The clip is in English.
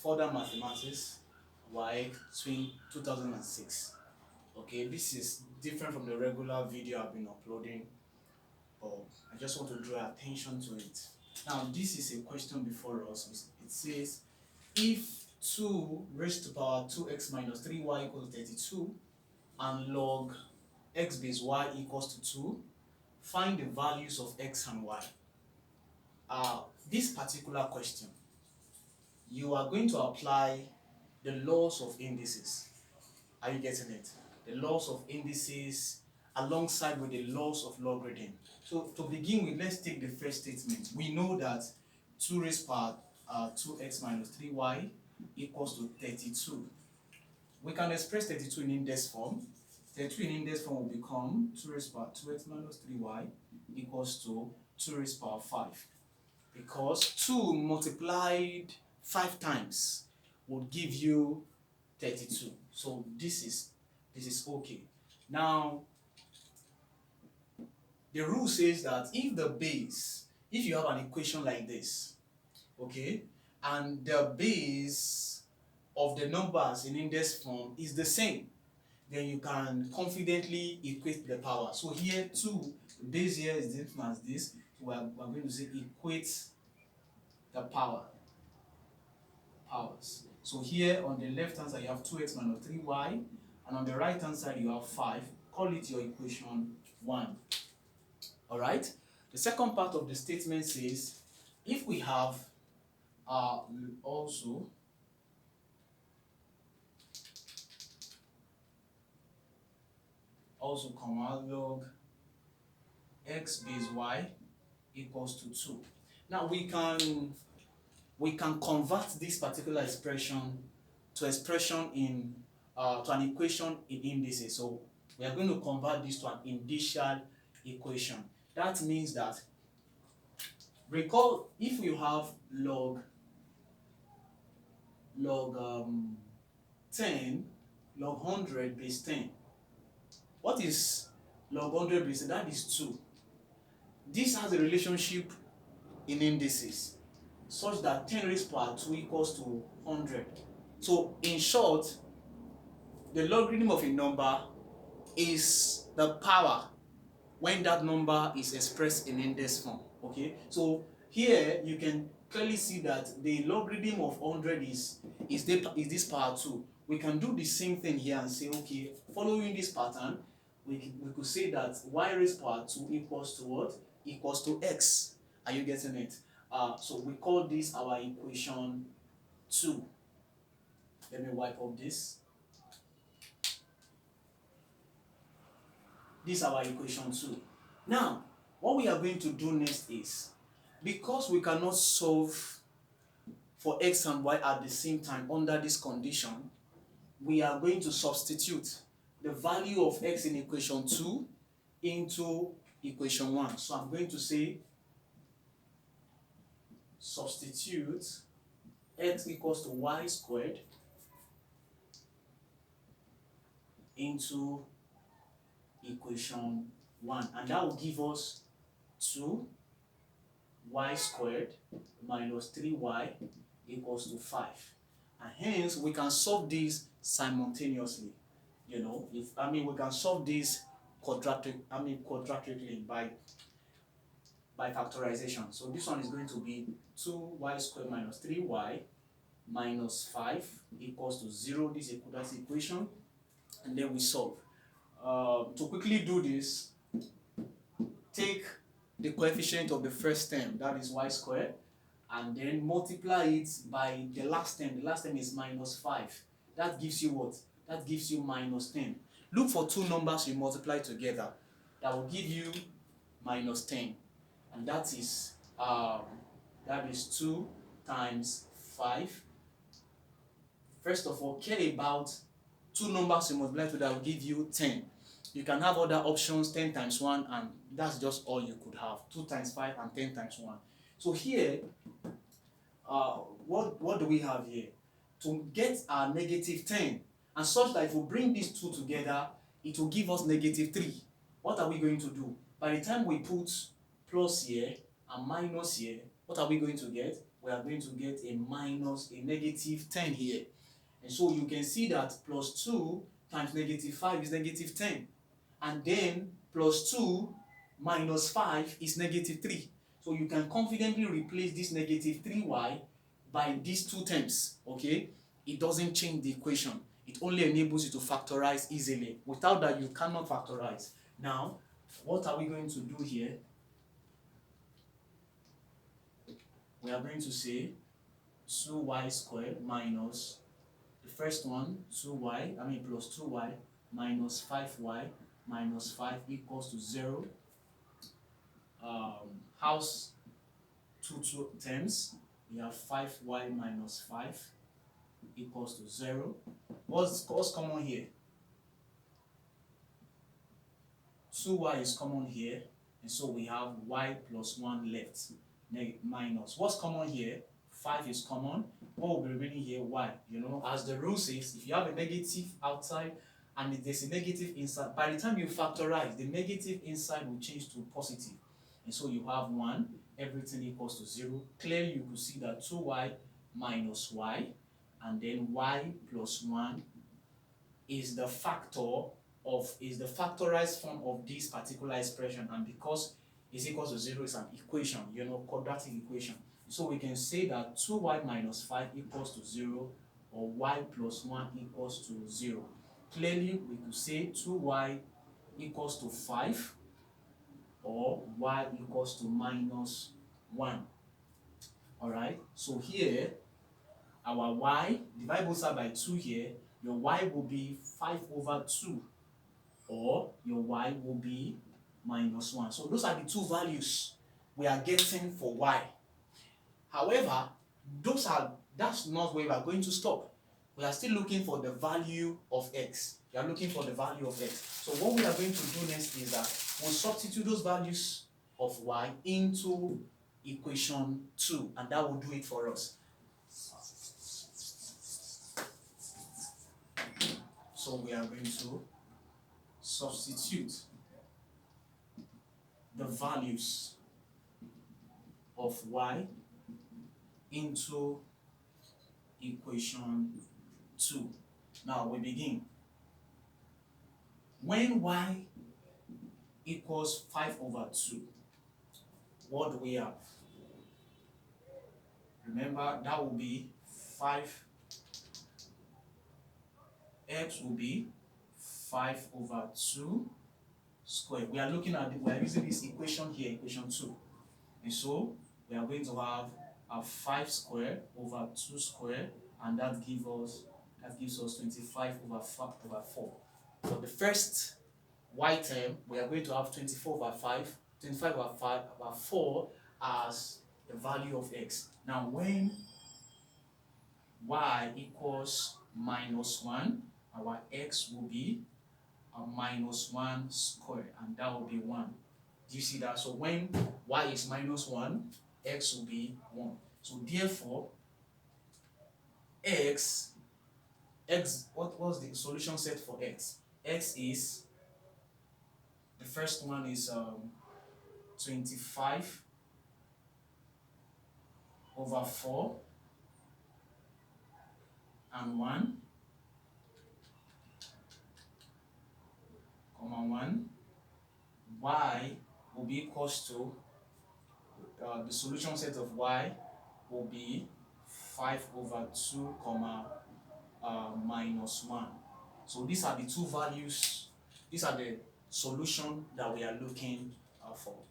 Further Mathematics, WAEC 2006. Okay, this is different from the regular video I've been uploading, but I just want to draw attention to it. Now, this is a question before us. It says, if 2 raised to the power 2x minus 3y equals 32 and log x base y equals to 2, find the values of x and y. This particular question, you are going to apply the laws of indices. Are you getting it? The laws of indices alongside with the laws of logarithm. So to begin with, let's take the first statement. We know that 2 raised power 2x minus 3y equals to 32. We can express 32 in index form. 32 in index form will become 2 raised power 2x minus 3y equals to 2 raised power 5. Because 2 multiplied 5 times would give you 32. So this is okay. Now, the rule says that if you have an equation like this, okay, and the base of the numbers in index form is the same, then you can confidently equate the power. So here 2, the base here is the same as this. So we're going to say equate the powers. So here on the left hand side you have 2x minus 3y, and on the right hand side you have 5. Call it your equation 1. Alright? The second part of the statement says, if we have also comma log x base y equals to 2. Now we can convert this particular expression to an equation in indices. So we are going to convert this to an indicial equation. That means that, recall, if you have log 10, log 100 base 10. What is log 100 base 10? That is 2. This has a relationship in indices such that 10 raised power 2 equals to 100. So in short, the logarithm of a number is the power when that number is expressed in index form. Okay, so here you can clearly see that the logarithm of 100 is this power 2. We can do the same thing here and say, okay, following this pattern, we could say that y raised power 2 equals to what? Equals to x. Are you getting it? So we call this our equation 2. Let me wipe up this. This is our equation 2. Now, what we are going to do next is, because we cannot solve for x and y at the same time under this condition, we are going to substitute the value of x in equation 2 into equation 1. So I'm going to say substitute x equals to y squared into equation 1, and that will give us 2y squared minus 3y equals to 5. And hence we can solve this simultaneously. We can solve this quadratically by factorization. So this one is going to be 2y squared minus 3y minus 5 equals to 0. This is a equation, and then we solve. To quickly do this, take the coefficient of the first term, that is y squared, and then multiply it by the last term. The last term is minus 5. That gives you what? That gives you minus 10. Look for two numbers you multiply together. That will give you minus 10. And that is 2 times 5. First of all, care about two numbers you multiply together will give you 10. You can have other options, 10 times 1, and that's just all you could have. 2 times 5 and 10 times 1. So here, what do we have here? To get our negative 10, and such that if we bring these two together, it will give us negative 3. What are we going to do? By the time we put plus here and minus here, what are we going to get? we are going to get a negative 10 here. And so you can see that plus 2 times negative 5 is negative 10. And then plus 2 minus 5 is negative 3. So you can confidently replace this negative 3y by these two terms, okay? It doesn't change the equation. It only enables you to factorize easily. Without that, you cannot factorize. Now, what are we going to do here? We are going to say 2y squared minus the first one, 2y, plus 2y minus 5y minus 5 equals to 0. House two terms, we have 5y minus 5 equals to 0. What's common here? 2y is common here, and so we have y plus 1 left, minus. What's common here? 5 is common. What will be remaining here? Y. You know, as the rule says, if you have a negative outside and there's a negative inside, by the time you factorize, the negative inside will change to positive. And so you have 1, everything equals to 0. Clearly, you could see that 2y minus y, and then y plus 1 is the factorized form of this particular expression, and because is equals to 0 is an equation, you know, quadratic equation. So we can say that 2y minus 5 equals to 0, or y plus 1 equals to 0. Clearly, we could say 2y equals to 5, or y equals to minus 1. Alright, so here, our y, divide both sides by 2 here, your y will be 5 over 2, or your y will be minus 1. So those are the two values we are getting for y. However, that's not where we are going to stop. We are still looking for the value of x. We are looking for the value of x. So what we are going to do next is that we'll substitute those values of y into equation 2, and that will do it for us. So we are going to substitute the values of y into equation 2. Now we begin. When y equals 5 over 2, what do we have? Remember, that will be 5, x will be 5 over 2 squared. We are using this equation here, equation 2. And so we are going to have a 5 squared over 2 squared, and that gives us 25 over 4. For the first y term, we are going to have 25 over 5 over 4 as the value of x. Now when y equals minus 1, our x will be a minus 1 squared, and that will be 1. Do you see that? So when y is minus 1, x will be 1. So therefore, what was the solution set for x? X is, the first one is 25 over 4 and 1, comma 1. Y will be equals to, the solution set of y will be 5 over 2, comma minus 1. So these are the two values, these are the solution that we are looking for.